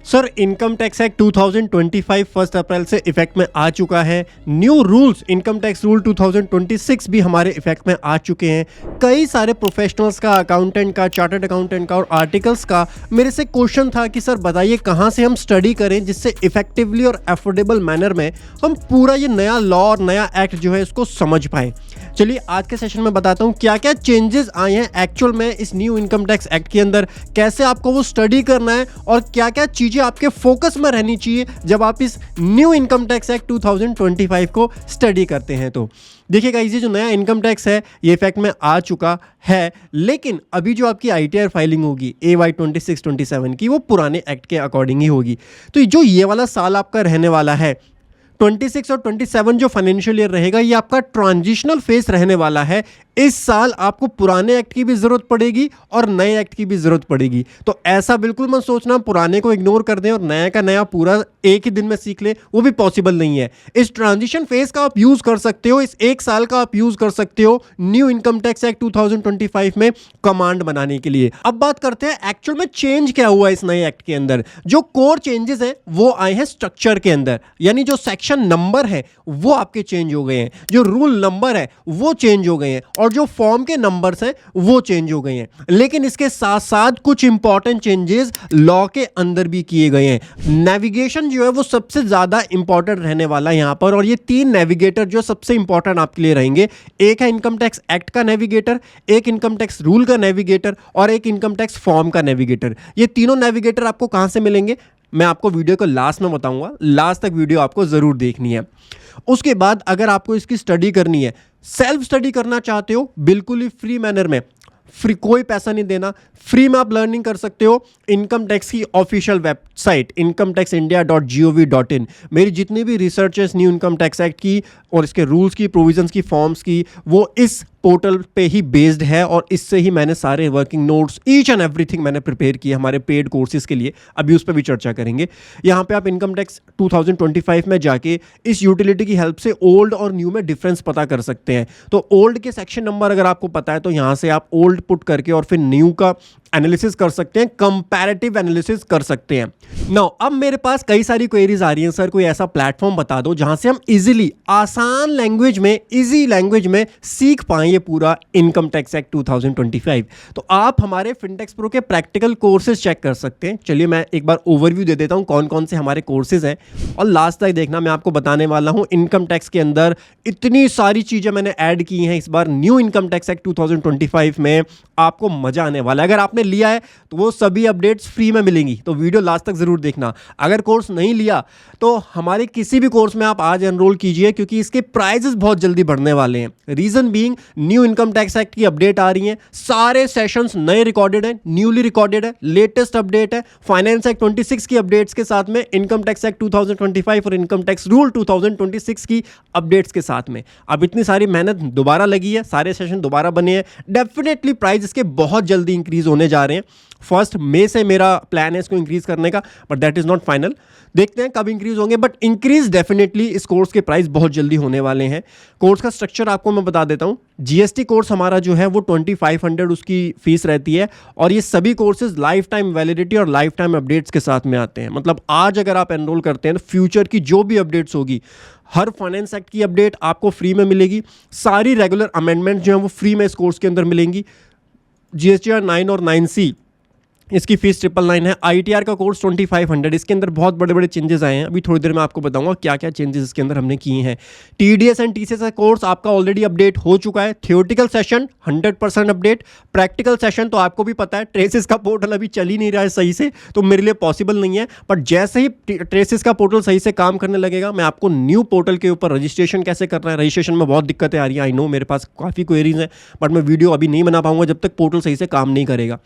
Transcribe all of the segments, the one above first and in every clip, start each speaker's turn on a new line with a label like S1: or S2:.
S1: Sir income tax act 2025 first April से effect में आ चुका है। New rules income tax rule 2026 भी हमारे इफेक्ट में आ चुके हैं। कई सारे प्रोफेशनल्स का, अकाउंटेंट का, चार्टर्ड अकाउंटेंट का और आर्टिकल्स का मेरे से क्वेश्चन था कि सर बताइए कहाँ से हम स्टडी करें जिससे इफेक्टिवली और अफोर्डेबल मैनर में हम पूरा ये नया लॉ और नया एक्ट जो है इसको समझ पाएँ। चलिए आज के सेशन में बताता हूँ क्या क्या चेंजेस आए हैं एक्चुअल में इस न्यू इनकम टैक्स एक्ट के अंदर, कैसे आपको वो स्टडी करना है और क्या क्या चीज़ें आपके फोकस में रहनी चाहिए जब आप इस न्यू इनकम टैक्स एक्ट 2025 को स्टडी करते हैं। तो देखिएगा, ये जो नया इनकम टैक्स है ये इफेक्ट में आ चुका है, लेकिन अभी जो आपकी ITR फाइलिंग होगी AY 26-27 की वो पुराने एक्ट के अकॉर्डिंग ही होगी। तो जो ये वाला साल आपका रहने वाला है 26 और 27 जो फाइनेंशियल ईयर रहेगा ये आपका ट्रांजिशनल फेज रहने वाला है। इस साल आपको पुराने एक्ट की भी जरूरत पड़ेगी और नए एक्ट की भी जरूरत पड़ेगी। तो ऐसा बिल्कुल मत सोचना पुराने को इग्नोर कर दें और नया का नया पूरा एक ही दिन में सीख ले, वो भी पॉसिबल नहीं है। इस ट्रांजिशन फेज का आप यूज कर सकते हो, इस एक साल का आप यूज कर सकते हो न्यू इनकम टैक्स एक्ट 2025 में कमांड बनाने के लिए। अब बात करते हैं एक्चुअल में चेंज क्या हुआ इस नए एक्ट के अंदर। जो कोर चेंजेस हैं वो आए हैं स्ट्रक्चर के अंदर, यानी जो सेक्शन नंबर है वो आपके चेंज हो गए हैं, जो रूल नंबर है वो चेंज हो गए हैं और जो फॉर्म के नंबर्स हैं वो चेंज हो गए हैं। लेकिन इसके साथ साथ कुछ इंपॉर्टेंट चेंजेस लॉ के अंदर भी किए गए हैं। नेविगेशन जो है वो सबसे ज्यादा इंपॉर्टेंट रहने वाला है यहां पर, और ये तीन नेविगेटर जो सबसे इंपॉर्टेंट आपके लिए रहेंगे। एक है इनकम टैक्स एक्ट का नेविगेटर, एक इनकम टैक्स रूल का नेविगेटर और एक इनकम टैक्स फॉर्म का नेविगेटर। ये तीनों नेविगेटर आपको कहां से मिलेंगे मैं आपको वीडियो को लास्ट में बताऊंगा, लास्ट तक वीडियो आपको जरूर देखनी है। उसके बाद अगर आपको इसकी स्टडी करनी है, सेल्फ स्टडी करना चाहते हो बिल्कुल ही फ्री मैनर में, फ्री, कोई पैसा नहीं देना, फ्री में आप लर्निंग कर सकते हो इनकम टैक्स की ऑफिशियल वेबसाइट incometaxindia.gov.in। मेरी जितनी भी रिसर्च है न्यू इनकम टैक्स एक्ट की और इसके रूल्स की, प्रोविजंस की, फॉर्म्स की, वो इस पोर्टल पे ही बेस्ड है और इससे ही मैंने सारे working notes each and everything मैंने प्रिपेयर किया हमारे पेड कोर्सेज के लिए। अभी उस पर भी चर्चा करेंगे। यहाँ पे आप इनकम टैक्स 2025 में जाके इस यूटिलिटी की हेल्प से ओल्ड और न्यू में डिफरेंस पता कर सकते हैं। तो ओल्ड के सेक्शन नंबर अगर आपको पता है तो यहाँ से आप ओल्ड पुट करके और फिर न्यू का एनालिसिस कर सकते हैं, कंपैरेटिव एनालिसिस कर सकते हैं। नाउ अब मेरे पास कई सारी क्वेरीज आ रही हैं, सर कोई ऐसा प्लेटफॉर्म बता दो जहां से हम इजीली, आसान लैंग्वेज में, इजी लैंग्वेज में सीख पाएं ये पूरा इनकम टैक्स एक्ट 2025। तो आप हमारे फिनटेक्स प्रो के प्रैक्टिकल कोर्सेज चेक कर सकते हैं। चलिए मैं एक बार ओवरव्यू दे देता हूं कौन कौन से हमारे कोर्सेज हैं और लास्ट तक देखना, मैं आपको बताने वाला हूं इनकम टैक्स के अंदर इतनी सारी चीजें मैंने ऐड की हैं इस बार न्यू इनकम टैक्स एक्ट 2025 में। आपको मजा आने वाला है। अगर आपने लिया है तो वो सभी अपडेट्स फ्री में मिलेंगी, तो वीडियो लास्ट तक जरूर देखना। अगर कोर्स नहीं लिया तो हमारे किसी भी कोर्स में आप आज एनरोल कीजिए, क्योंकि इसके प्राइजेस बहुत जल्दी बढ़ने वाले हैं। Reason being new income tax act की अपडेट आ रही है, सारे सेशंस नए रिकॉर्डेड हैं, न्यूली रिकॉर्डेड है, लेटेस्ट अपडेट है। फाइनेंस एक्ट 26 की अपडेट्स के साथ में इनकम टैक्स एक्ट 2025 और इनकम टैक्स रूल 2026 की अपडेट्स के साथ में अब इतनी सारी मेहनत दोबारा लगी है, सारे सेशन दोबारा बने हैं। डेफिनेटली प्राइस इसके बहुत जल्दी इंक्रीज होने जा रहे हैं। 1 मई से मेरा प्लान है इसको इंक्रीज करने का, but that is not final. देखते हैं कब इंक्रीज होंगे, बट इंक्रीज डेफिनेटली इस कोर्स के प्राइस बहुत जल्दी होने वाले हैं। कोर्स का स्ट्रक्चर आपको मैं बता देता हूं। GST कोर्स हमारा जो है वो 2500 उसकी फीस रहती है और ये सभी कोर्सेज लाइफ टाइम वैलिडिटी और लाइफ टाइम अपडेट्स के साथ में आते हैं। मतलब आज अगर आप एनरोल करते हैं तो फ्यूचर की जो भी अपडेट्स होगी, हर फाइनेंस एक्ट की अपडेट आपको फ्री में मिलेगी। सारी रेगुलर अमेंडमेंट जो है वो फ्री में इस कोर्स के अंदर मिलेंगी। GSTR 9 और 9C इसकी फीस 999 है। ITR का कोर्स 2500, इसके अंदर बहुत बड़े बड़े चेंजेस आए हैं। अभी थोड़ी देर में आपको बताऊंगा क्या क्या चेंजेस इसके अंदर हमने किए हैं। TDS एंड TCS का कोर्स आपका ऑलरेडी अपडेट हो चुका है। Theoretical session 100% update, practical session तो आपको भी पता है ट्रेसिस का पोर्टल अभी चल ही नहीं रहा है सही से, तो मेरे लिए पॉसिबल नहीं है। बट जैसे ही ट्रेसिस का पोर्टल सही से काम करने लगेगा मैं आपको न्यू पोर्टल के ऊपर रजिस्ट्रेशन कैसे करना है, रजिस्ट्रेशन में बहुत दिक्कतें आ रही हैं, आई नो, मेरे पास काफ़ी क्वेरीज हैं, बट मैं वीडियो अभी नहीं बना पाऊंगा जब तक पोर्टल सही से काम नहीं करेगा।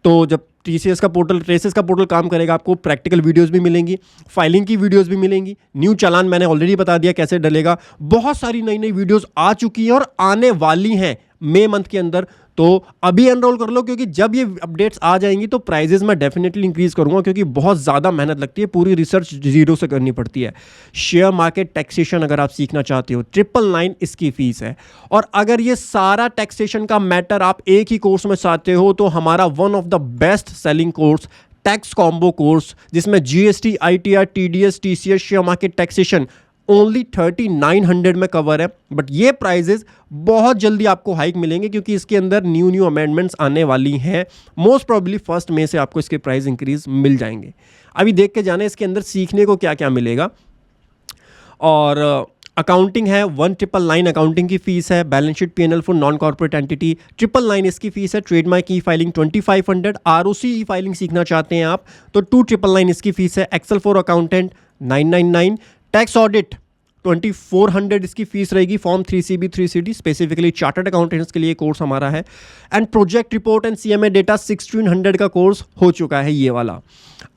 S1: तो जब TCS का पोर्टल, ट्रेसिस का पोर्टल काम करेगा, आपको प्रैक्टिकल वीडियोस भी मिलेंगी, फाइलिंग की वीडियोस भी मिलेंगी। न्यू चालान मैंने ऑलरेडी बता दिया कैसे डलेगा। बहुत सारी नई नई वीडियोस आ चुकी हैं और आने वाली हैं मई मंथ के अंदर। तो अभी एनरोल कर लो, क्योंकि जब ये अपडेट्स आ जाएंगी तो प्राइजेस मैं डेफिनेटली इंक्रीज करूंगा, क्योंकि बहुत ज़्यादा मेहनत लगती है, पूरी रिसर्च जीरो से करनी पड़ती है। शेयर मार्केट टैक्सेशन अगर आप सीखना चाहते हो 999 इसकी फीस है। और अगर ये सारा टैक्सेशन का मैटर आप एक ही कोर्स में चाहते हो तो हमारा one of the best selling course tax combo course जिसमें GST, ITR, TDS, TCS, share market taxation only 3900 में कवर है। बट ये प्राइजेस बहुत जल्दी आपको हाइक मिलेंगे क्योंकि इसके अंदर न्यू अमेंडमेंट्स आने वाली हैं। मोस्ट प्रोबेबली 1 मई से आपको इसके प्राइस इंक्रीज मिल जाएंगे। अभी देख के जाने इसके अंदर सीखने को क्या क्या मिलेगा। और अकाउंटिंग है 1999 अकाउंटिंग की फीस है। Balance sheet PNL for non corporate entity 999 इसकी फीस है। ट्रेडमार्क की फाइलिंग 2500। आरओसी ई फाइलिंग सीखना चाहते हैं आप तो 2999 इसकी फीस है। Excel for accountant 999। Tax audit 2400 इसकी फीस रहेगी। Form 3CB 3CD specifically chartered accountants के लिए कोर्स हमारा है। And project report and CMA data 1600 का कोर्स हो चुका है ये वाला।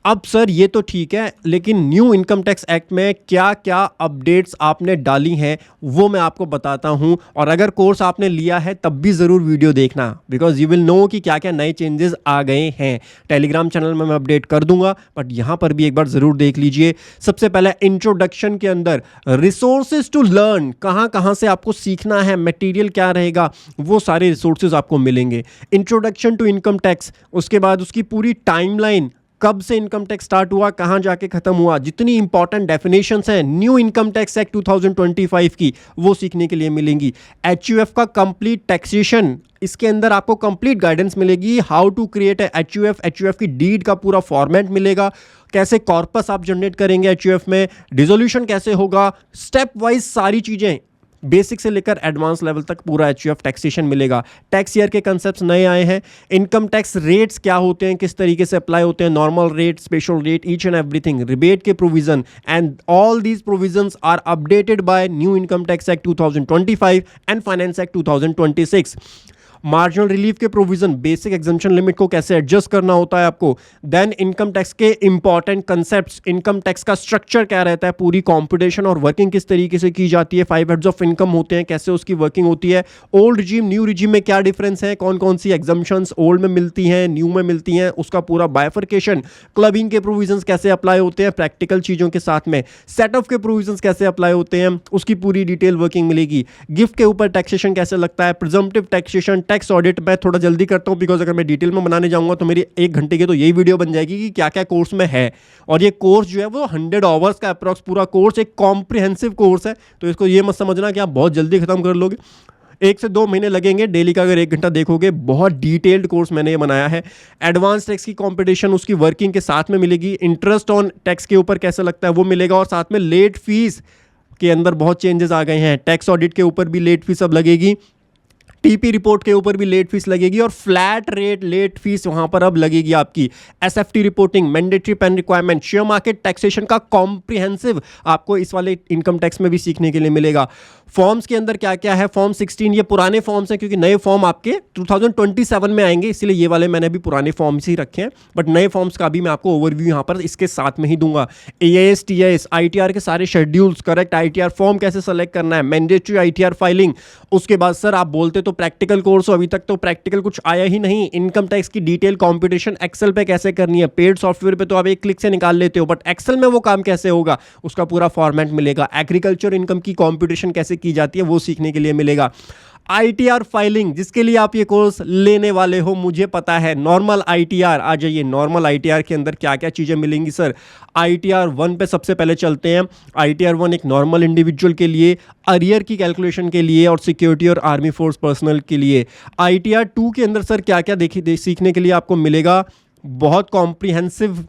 S1: अब सर ये तो ठीक है, लेकिन न्यू इनकम टैक्स एक्ट में क्या क्या अपडेट्स आपने डाली हैं वो मैं आपको बताता हूं। और अगर कोर्स आपने लिया है तब भी ज़रूर वीडियो देखना, बिकॉज यू विल नो कि क्या क्या नए चेंजेस आ गए हैं। टेलीग्राम चैनल में मैं अपडेट कर दूंगा, बट यहां पर भी एक बार ज़रूर देख लीजिए। सबसे पहले इंट्रोडक्शन के अंदर रिसोर्सेज टू लर्न, कहां कहां से आपको सीखना है, मटेरियल क्या रहेगा, वो सारे रिसोर्सेज आपको मिलेंगे। इंट्रोडक्शन टू इनकम टैक्स, उसके बाद उसकी पूरी टाइमलाइन, कब से इनकम टैक्स स्टार्ट हुआ, कहां जाके खत्म हुआ, जितनी इंपॉर्टेंट डेफिनेशंस हैं न्यू इनकम टैक्स एक्ट 2025 की, वो सीखने के लिए मिलेंगी। एचयूएफ का कंप्लीट टैक्सेशन, इसके अंदर आपको कंप्लीट गाइडेंस मिलेगी। How to create HUF, HUF की डीड का पूरा फॉर्मेट मिलेगा, कैसे कॉर्पस आप जनरेट करेंगे एचयूएफ में, डिसोल्यूशन कैसे होगा, स्टेप वाइज सारी चीजें बेसिक से लेकर एडवांस लेवल तक पूरा एचयूएफ टैक्सेशन मिलेगा। टैक्स ईयर के कंसेप्ट्स नए आए हैं। इनकम टैक्स रेट्स क्या होते हैं, किस तरीके से अप्लाई होते हैं, normal rate, special rate, each and everything, rebate के provision, and all these provisions are updated by new income tax act 2025 and finance act 2026। Marginal relief के प्रोविजन, बेसिक एग्जम्पशन लिमिट को कैसे एडजस्ट करना होता है आपको। देन इनकम टैक्स के important concepts, income tax का स्ट्रक्चर क्या रहता है, पूरी कॉम्पिटिशन और वर्किंग किस तरीके से की जाती है, 5 हेड्स ऑफ इनकम होते हैं, कैसे उसकी वर्किंग होती है, ओल्ड रिजीम न्यू रिजीम में क्या डिफरेंस है, कौन कौन सी एग्जम्पशंस ओल्ड में मिलती हैं, न्यू में मिलती हैं, उसका पूरा बाइफर्केशन, क्लबिंग के प्रोविजंस कैसे अप्लाई होते हैं प्रैक्टिकल चीज़ों के साथ में, सेट ऑफ के प्रोविजंस कैसे अप्लाई होते हैं, उसकी पूरी डिटेल वर्किंग मिलेगी। गिफ्ट के ऊपर टैक्सेशन कैसे लगता है, प्रिजम्पटिव टैक्सेशन, टैक्स ऑडिट। मैं थोड़ा जल्दी करता हूं बिकॉज अगर मैं डिटेल में बनाने जाऊंगा तो मेरी 1 घंटे की तो यही वीडियो बन जाएगी कि क्या क्या कोर्स में है। और ये कोर्स जो है वो 100 आवर्स का अप्रॉक्स पूरा कोर्स, एक कॉम्प्रिहेंसिव कोर्स है, तो इसको ये मत समझना कि आप बहुत जल्दी खत्म कर लोगे। 1 से 2 महीने लगेंगे। डेली का अगर 1 घंटा देखोगे, बहुत डिटेल्ड कोर्स मैंने ये बनाया है। एडवांस टैक्स की कंपटीशन उसकी वर्किंग के साथ में मिलेगी। इंटरेस्ट ऑन टैक्स के ऊपर कैसे लगता है वो मिलेगा, और साथ में लेट फीस के अंदर बहुत चेंजेस आ गए हैं। टैक्स ऑडिट के ऊपर भी लेट फीस अब लगेगी, टीपी रिपोर्ट के ऊपर भी लेट फीस लगेगी, और फ्लैट रेट लेट फीस वहां पर अब लगेगी आपकी। SFT reporting, mandatory PAN requirement, share market taxation का कॉम्प्रिहेंसिव आपको इस वाले इनकम टैक्स में भी सीखने के लिए मिलेगा। फॉर्म्स के अंदर क्या क्या है, फॉर्म 16 ये पुराने फॉर्म्स हैं क्योंकि नए फॉर्म आपके 2027 में आएंगे, इसलिए ये वाले मैंने भी पुराने फॉर्म्स ही रखे हैं, बट नए फॉर्म्स का भी मैं आपको ओवरव्यू यहां पर इसके साथ में ही दूंगा। एआईएस, टीआईएस, आईटीआर के सारे शेड्यूल्स, करेक्ट आईटीआर फॉर्म कैसे सेलेक्ट करना है, मैंडेटरी आईटीआर फाइलिंग। उसके बाद सर आप बोलते तो प्रैक्टिकल कोर्स हो, अभी तक तो प्रैक्टिकल कुछ आया ही नहीं। इनकम टैक्स की डिटेल कंप्यूटेशन एक्सेल पे कैसे करनी है, पेड सॉफ्टवेयर पे तो आप एक क्लिक से निकाल लेते हो, बट एक्सेल में वो काम कैसे होगा, उसका पूरा फॉर्मेट मिलेगा। एग्रीकल्चर इनकम की कंप्यूटेशन कैसे की जाती है वो सीखने के लिए मिलेगा। आईटीआर फाइलिंग, जिसके लिए आप ये कोर्स लेने वाले हो मुझे पता है। नॉर्मल आईटीआर, आ जाइए। नॉर्मल आईटीआर के अंदर क्या क्या चीजें मिलेंगी सर। आईटीआर 1 पे सबसे पहले चलते हैं। आईटीआर 1 एक नॉर्मल इंडिविजुअल के लिए, अरियर की कैलकुलेशन के लिए, और सिक्योरिटी और आर्मी फोर्स पर्सनल के लिए। आईटीआर 2 के अंदर सर क्या क्या सीखने के लिए आपको मिलेगा, बहुत कॉम्प्रिहेंसिव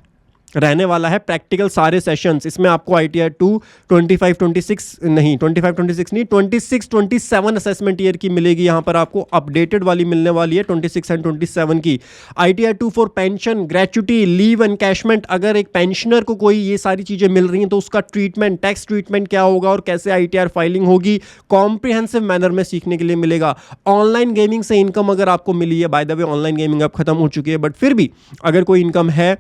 S1: रहने वाला है। प्रैक्टिकल सारे सेशंस इसमें आपको आईटीआर 2 25-26 नहीं 26-27 असेसमेंट ईयर की मिलेगी। यहां पर आपको अपडेटेड वाली मिलने वाली है 26 एंड 27 की। ITR 2 for pension, gratuity, leave, encashment. अगर एक पेंशनर को कोई ये सारी चीजें मिल रही हैं तो उसका ट्रीटमेंट, टैक्स ट्रीटमेंट क्या होगा और कैसे आईटीआर फाइलिंग होगी, कॉम्प्रिहेंसिव मैनर में सीखने के लिए मिलेगा। ऑनलाइन गेमिंग से इनकम अगर आपको मिली है, by the way online gaming अब खत्म हो चुकी है, बट फिर भी अगर कोई इनकम है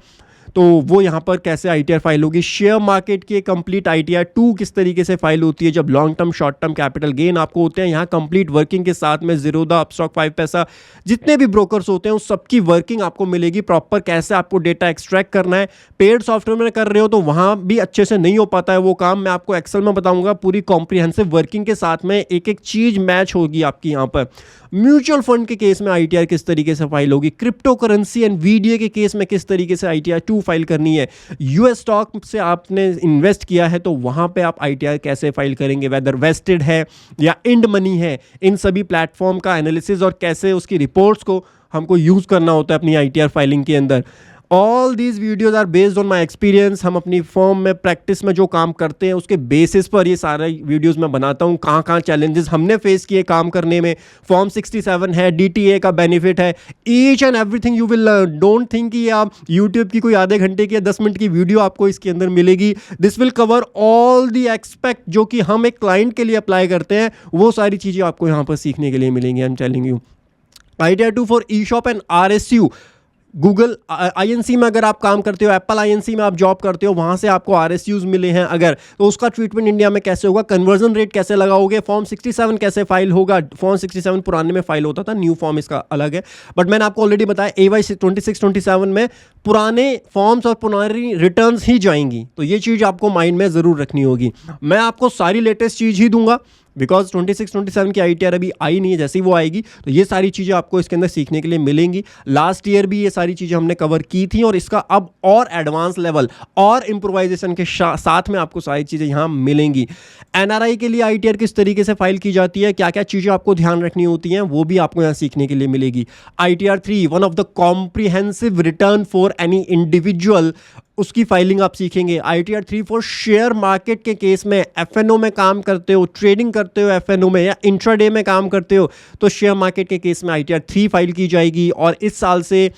S1: तो वो यहाँ पर कैसे आईटीआर फाइल होगी। शेयर मार्केट की कंप्लीट आईटीआर 2 किस तरीके से फाइल होती है, जब long term short term capital gain आपको होते हैं। यहाँ कंप्लीट वर्किंग के साथ में जीरोधा, अपस्टॉक, 5 पैसा, जितने भी ब्रोकर्स होते हैं उस सबकी वर्किंग आपको मिलेगी प्रॉपर, कैसे आपको डेटा एक्सट्रैक्ट करना है। पेड सॉफ्टवेयर में कर रहे हो तो वहाँ भी अच्छे से नहीं हो पाता है वो काम, मैं आपको एक्सेल में बताऊंगा। पूरी कॉम्प्रिहेंसिव वर्किंग के साथ में एक एक चीज मैच होगी आपकी यहाँ पर। म्यूचुअल फंड के केस में आईटीआर किस तरीके से फाइल होगी, क्रिप्टो करेंसी एंड वीडियो के केस में किस तरीके से आईटीआर 2 फाइल करनी है, यूएस स्टॉक से आपने इन्वेस्ट किया है तो वहां पे आप आईटीआर कैसे फाइल करेंगे, वेदर वेस्टेड है या इंड मनी है, इन सभी प्लेटफॉर्म का एनालिसिस और कैसे उसकी रिपोर्ट्स को हमको यूज करना होता है अपनी आईटीआर फाइलिंग के अंदर। All these videos are based on my experience. हम अपनी फॉर्म में प्रैक्टिस में जो काम करते हैं उसके बेसिस पर ये सारे वीडियोस मैं बनाता हूँ, कहाँ कहाँ चैलेंजेस हमने फेस किए काम करने में। फॉर्म 67 है, डीटीए का बेनिफिट है, each and everything you will learn. Don't think कि आप यूट्यूब की कोई आधे घंटे की या 10 मिनट की वीडियो आपको इसके अंदर मिलेगी। This will cover all the expect जो कि हम एक क्लाइंट के लिए अप्लाई करते हैं, वो सारी चीज़ें आपको यहाँ पर सीखने के लिए मिलेंगी। I am telling you. ITR 2 for ESOP and RSU. Google Inc में अगर आप काम करते हो, एप्पल आईएनसी में आप जॉब करते हो, वहाँ से आपको आरएसयूज मिले हैं अगर, तो उसका ट्रीटमेंट इंडिया में कैसे होगा, कन्वर्जन रेट कैसे लगाओगे, फॉर्म 67 कैसे फाइल होगा। फॉर्म 67 पुराने में फाइल होता था, न्यू फॉर्म इसका अलग है, बट मैंने आपको ऑलरेडी बताया AY 2627 में पुराने फॉर्म्स और पुरानी रिटर्न्स ही जाएंगी। तो ये चीज़ आपको माइंड में ज़रूर रखनी होगी। मैं आपको सारी लेटेस्ट चीज़ ही दूंगा बिकॉज 26-27 की आईटीआर अभी आई नहीं है, जैसे ही वो आएगी तो ये सारी चीज़ें आपको इसके अंदर सीखने के लिए मिलेंगी। लास्ट ईयर भी ये सारी चीज़ें हमने कवर की थी और इसका अब और एडवांस लेवल और इम्प्रोवाइजेशन के साथ में आपको सारी चीज़ें यहाँ मिलेंगी। एनआरआई के लिए आईटीआर किस तरीके से फाइल की जाती है, क्या क्या चीज़ें आपको ध्यान रखनी होती हैं, वो भी आपको यहाँ सीखने के लिए मिलेगी। ITR 3 one of the comprehensive return for any individual, उसकी फाइलिंग आप सीखेंगे। आईटीआर 3 फॉर शेयर मार्केट के केस में, एफएनओ में काम करते हो, ट्रेडिंग करते हो एफएनओ में, या इंट्राडे में काम करते हो, तो शेयर मार्केट के केस में आईटीआर 3 फाइल की जाएगी। और इस साल से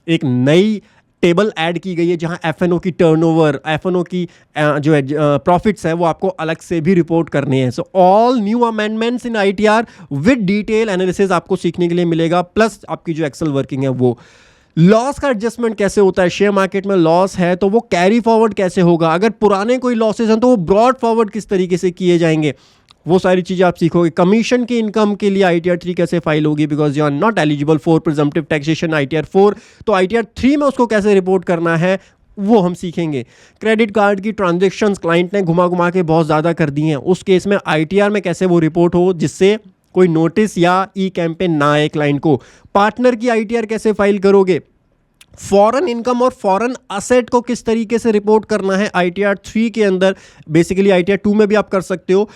S1: एक नई टेबल ऐड की गई है जहां एफएनओ की टर्नओवर, एफएनओ की जो है प्रॉफिट्स है वो आपको अलग से भी रिपोर्ट करने हैं। So all new amendments in ITR with detail analysis आपको सीखने के लिए मिलेगा, प्लस आपकी जो एक्सेल वर्किंग है वो। लॉस का एडजस्टमेंट कैसे होता है, शेयर मार्केट में लॉस है तो वो कैरी फॉरवर्ड कैसे होगा, अगर पुराने कोई लॉसेस हैं तो वो ब्रॉड फॉरवर्ड किस तरीके से किए जाएंगे, वो सारी चीज़ें आप सीखोगे। कमीशन की इनकम के लिए आईटीआर 3 कैसे फाइल होगी because you are not eligible for presumptive taxation ITR 4, तो आईटीआर 3 में उसको कैसे रिपोर्ट करना है वो हम सीखेंगे। क्रेडिट कार्ड की ट्रांजेक्शन्स क्लाइंट ने घुमा घुमा के बहुत ज़्यादा कर दी हैं, उस केस में आईटीआर में कैसे वो रिपोर्ट हो जिससे कोई नोटिस या ई कैंपेन ना आए क्लाइंट को। पार्टनर की आईटीआर कैसे फाइल करोगे, फॉरेन इनकम और फॉरेन असेट को किस तरीके से रिपोर्ट करना है आईटीआर 3 के अंदर, बेसिकली आईटीआर 2 में भी आप कर सकते हो।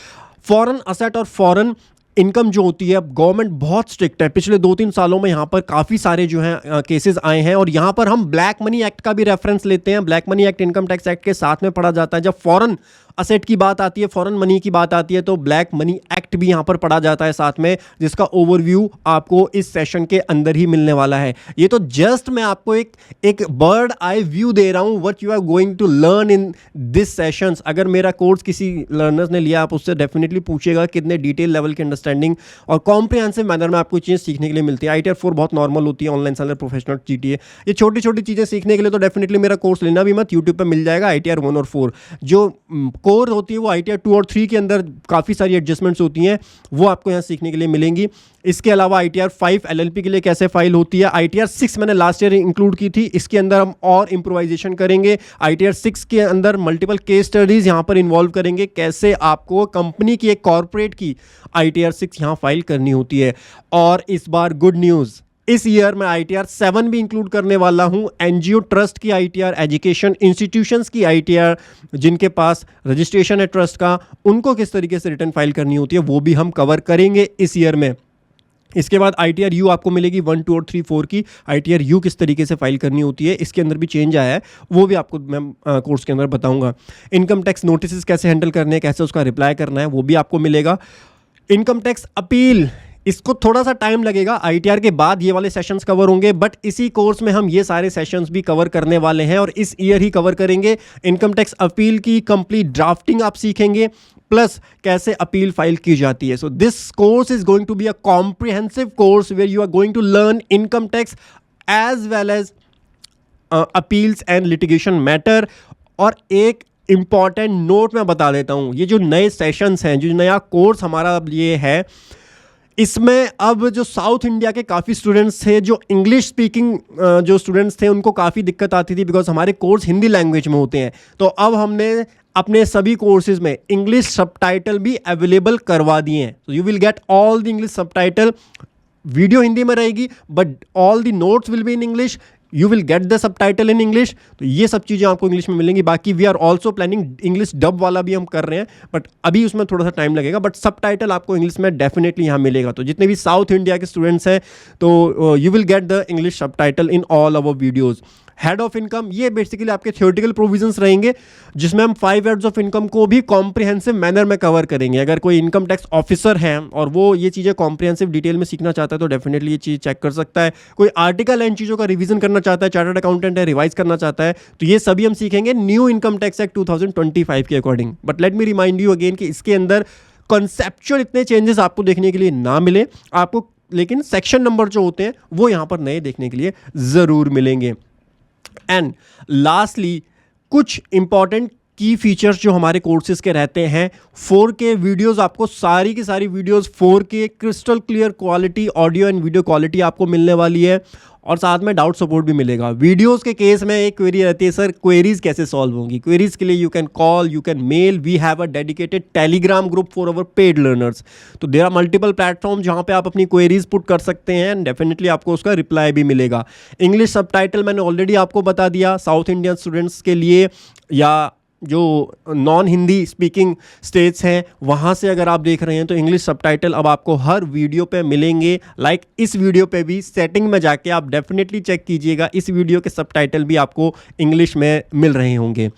S1: फॉरेन असेट और फॉरेन इनकम जो होती है, गवर्नमेंट बहुत स्ट्रिक्ट है, पिछले 2-3 सालों में यहाँ पर काफ़ी सारे जो हैं केसेस आए हैं और यहाँ पर हम ब्लैक मनी एक्ट का भी रेफरेंस लेते हैं। Black money act income tax act के साथ में पढ़ा जाता है। जब फॉरेन असेट की बात आती है, फॉरेन मनी की बात आती है, तो ब्लैक मनी एक्ट भी यहाँ पर पढ़ा जाता है साथ में, जिसका ओवरव्यू आपको इस सेशन के अंदर ही मिलने वाला है। ये तो जस्ट मैं आपको एक बर्ड आई व्यू दे रहा हूँ what you are going to learn in this sessions. अगर मेरा कोर्स किसी लर्नर्स ने लिया, आप उससे डेफिनेटली पूछेगा कितने डिटेल लेवल की अंडरस्टैंडिंग और कॉम्प्रिहेंसिव मैनर में आपको चीज़ें सीखने के लिए मिलती है। आईटीआर 4 बहुत नॉर्मल होती है, ऑनलाइन सेलर, प्रोफेशनल, जीटीए, ये छोटी छोटी चीज़ें सीखने के लिए तो डेफिनेटली मेरा कोर्स लेना भी मत, यूट्यूब पर मिल जाएगा। आईटीआर 1 और 4 जो कोर होती है वो आईटीआर 2 और 3 के अंदर काफ़ी सारी एडजस्टमेंट्स होती हैं, वो आपको यहाँ सीखने के लिए मिलेंगी। इसके अलावा आईटीआर 5 एलएलपी के लिए कैसे फाइल होती है, आईटीआर 6 मैंने लास्ट ईयर इंक्लूड की थी, इसके अंदर हम और इम्प्रोवाइजेशन करेंगे। आईटीआर 6 के अंदर मल्टीपल केस स्टडीज यहाँ पर इन्वॉल्व करेंगे, कैसे आपको कंपनी की, एक कॉर्पोरेट की आईटीआर 6 यहाँ फाइल करनी होती है। और इस बार गुड न्यूज़, इस ईयर मैं आईटीआर 7 भी इंक्लूड करने वाला हूं। एनजीओ ट्रस्ट की आईटीआर, एजुकेशन इंस्टीट्यूशंस की आईटीआर, जिनके पास रजिस्ट्रेशन है ट्रस्ट का, उनको किस तरीके से रिटर्न फाइल करनी होती है वो भी हम कवर करेंगे इस ईयर में। इसके बाद आईटीआर यू आपको मिलेगी 1, 2 और 3, 4 की। आईटीआर यू किस तरीके से फाइल करनी होती है, इसके अंदर भी चेंज आया है, वो भी आपको मैं कोर्स के अंदर बताऊंगा। इनकम टैक्स नोटिस कैसे हैंडल करने हैं, कैसे उसका रिप्लाई करना है, वो भी आपको मिलेगा। इनकम टैक्स अपील, इसको थोड़ा सा टाइम लगेगा, आईटीआर के बाद ये वाले सेशंस कवर होंगे, बट इसी कोर्स में हम ये सारे सेशंस भी कवर करने वाले हैं और इस ईयर ही कवर करेंगे। इनकम टैक्स अपील की कंप्लीट ड्राफ्टिंग आप सीखेंगे, प्लस कैसे अपील फाइल की जाती है। So this course is going to be a comprehensive course where you are going to learn income tax as well as appeals and litigation matter. और एक important note मैं बता देता हूं, ये जो नए सेशंस हैं, जो नया कोर्स हमारा अब ये है, इसमें अब जो साउथ इंडिया के काफ़ी स्टूडेंट्स थे, जो इंग्लिश स्पीकिंग जो स्टूडेंट्स थे, उनको काफ़ी दिक्कत आती थी बिकॉज हमारे कोर्स हिंदी लैंग्वेज में होते हैं। तो अब हमने अपने सभी कोर्सेज में इंग्लिश सबटाइटल भी अवेलेबल करवा दिए हैं। So you will get all the English subtitle video Hindi में रहेगी but all the notes will be in English, you will get the subtitle in English. तो ये सब चीज़ें आपको इंग्लिश में मिलेंगी। बाकी we are also planning English dub वाला भी हम कर रहे हैं, बट अभी उसमें थोड़ा सा टाइम लगेगा, बट सबटाइटल आपको इंग्लिश में डेफिनेटली यहाँ मिलेगा। तो जितने भी साउथ इंडिया के स्टूडेंट्स हैं तो you will get the English subtitle in all our videos. Head of income, ये बेसिकली आपके थ्योरेटिकल प्रोविजंस रहेंगे जिसमें हम 5 हेड्स ऑफ इनकम को भी कॉम्प्रिहेंसिव मैनर में कवर करेंगे। अगर कोई इनकम टैक्स ऑफिसर है और वो ये चीज़ें कॉम्प्रिहेंसिव डिटेल में सीखना चाहता है तो डेफिनेटली ये चीज़ चेक कर सकता है। कोई आर्टिकल एंड चीज़ों का रिवीजन करना चाहता है, चार्टर्ड अकाउंटेंट है, रिवाइज करना चाहता है, तो ये सभी हम सीखेंगे न्यू इनकम टैक्स एक्ट 2025 के according. But let me remind you again कि इसके अंदर कॉन्सेप्चुअल इतने चेंजेस आपको देखने के लिए ना मिले आपको, लेकिन सेक्शन नंबर जो होते हैं वो यहाँ पर नए देखने के लिए ज़रूर मिलेंगे। एंड लास्टली कुछ इंपॉर्टेंट की फीचर्स जो हमारे कोर्सेज के रहते हैं, 4K वीडियोस, आपको सारी की सारी videos 4K crystal clear quality audio and video quality आपको मिलने वाली है, और साथ में डाउट सपोर्ट भी मिलेगा। वीडियोस के केस में एक क्वेरी रहती है, सर क्वेरीज कैसे सॉल्व होंगी? क्वेरीज के लिए you can call, you can mail, we have a dedicated Telegram group for our paid learners. तो देयर आर मल्टीपल प्लेटफॉर्म जहाँ पे आप अपनी क्वेरीज पुट कर सकते हैं एंड डेफिनेटली आपको उसका रिप्लाई भी मिलेगा। इंग्लिश सबटाइटल मैंने ऑलरेडी आपको बता दिया, साउथ इंडियन स्टूडेंट्स के लिए या जो नॉन हिंदी स्पीकिंग स्टेट्स हैं वहाँ से अगर आप देख रहे हैं तो इंग्लिश सबटाइटल अब आपको हर वीडियो पे मिलेंगे। लाइक इस वीडियो पे भी सेटिंग में जाके आप डेफिनेटली चेक कीजिएगा, इस वीडियो के सबटाइटल भी आपको इंग्लिश में मिल रहे होंगे।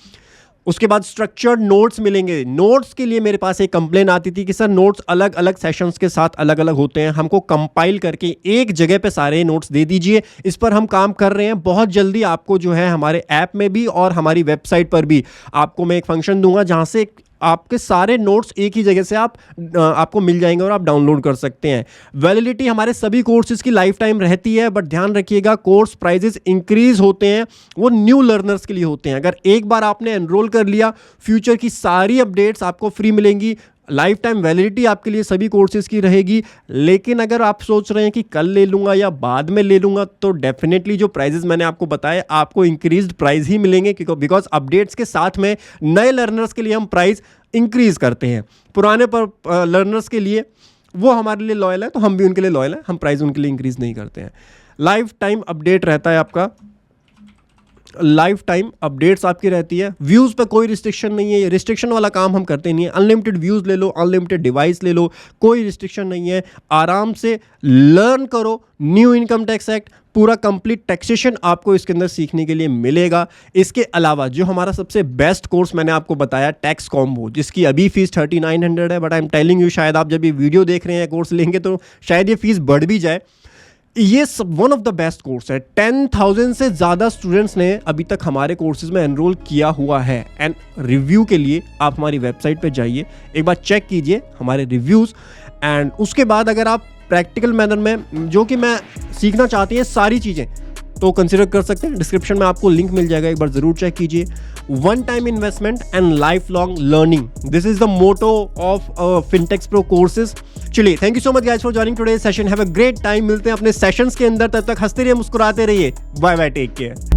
S1: उसके बाद स्ट्रक्चर्ड नोट्स मिलेंगे। नोट्स के लिए मेरे पास एक कंप्लेन आती थी कि सर नोट्स अलग अलग सेशंस के साथ अलग अलग होते हैं, हमको कंपाइल करके एक जगह पे सारे नोट्स दे दीजिए। इस पर हम काम कर रहे हैं, बहुत जल्दी आपको जो है हमारे ऐप में भी और हमारी वेबसाइट पर भी आपको मैं एक फंक्शन दूंगा जहां से आपके सारे नोट्स एक ही जगह से आपको मिल जाएंगे और आप डाउनलोड कर सकते हैं। वैलिडिटी हमारे सभी कोर्सेज की लाइफ टाइम रहती है, बट ध्यान रखिएगा कोर्स प्राइजेस इंक्रीज होते हैं, वो न्यू लर्नर्स के लिए होते हैं। अगर एक बार आपने एनरोल कर लिया, फ्यूचर की सारी अपडेट्स आपको फ्री मिलेंगी। लाइफ टाइम वैलिडिटी आपके लिए सभी कोर्सेज की रहेगी। लेकिन अगर आप सोच रहे हैं कि कल ले लूँगा या बाद में ले लूँगा, तो डेफिनेटली जो प्राइजेस मैंने आपको बताए आपको इंक्रीज्ड प्राइस ही मिलेंगे, बिकॉज अपडेट्स के साथ में नए लर्नर्स के लिए हम प्राइस इंक्रीज करते हैं। पुराने पर लर्नर्स के लिए वो हमारे लिए लॉयल है तो हम भी उनके लिए लॉयल हैं, हम प्राइस उनके लिए इंक्रीज नहीं करते हैं। लाइफ टाइम अपडेट रहता है आपका, लाइफ टाइम अपडेट्स आपकी रहती है। व्यूज़ पे कोई रिस्ट्रिक्शन नहीं है, ये रिस्ट्रिक्शन वाला काम हम करते नहीं है। अनलिमिटेड व्यूज़ ले लो, अनलिमिटेड डिवाइस ले लो, कोई रिस्ट्रिक्शन नहीं है। आराम से लर्न करो न्यू इनकम टैक्स एक्ट, पूरा कंप्लीट टैक्सेशन आपको इसके अंदर सीखने के लिए मिलेगा। इसके अलावा जो हमारा सबसे बेस्ट कोर्स मैंने आपको बताया टैक्स कॉम्बो, जिसकी अभी फीस 3900 है, but I am telling you शायद आप जब ये वीडियो देख रहे हैं कोर्स लेंगे तो शायद ये फीस बढ़ भी जाए। ये one of the best course है। 10,000 से ज़्यादा स्टूडेंट्स ने अभी तक हमारे कोर्सेज में एनरोल किया हुआ है। एंड रिव्यू के लिए आप हमारी वेबसाइट पे जाइए, एक बार चेक कीजिए हमारे रिव्यूज़, एंड उसके बाद अगर आप प्रैक्टिकल मैनर में जो कि मैं सीखना चाहती हैं सारी चीज़ें तो कंसिडर कर सकते हैं। डिस्क्रिप्शन में आपको लिंक मिल जाएगा, एक बार ज़रूर चेक कीजिए। One time investment and life long learning, this is the motto of Fintax Pro courses. चलिए, thank you so much guys for joining today session. Have a great time. मिलते हैं अपने सेशंस के अंदर, तब तक हंसते रहिए, मुस्कुराते रहिए। Bye bye, take care.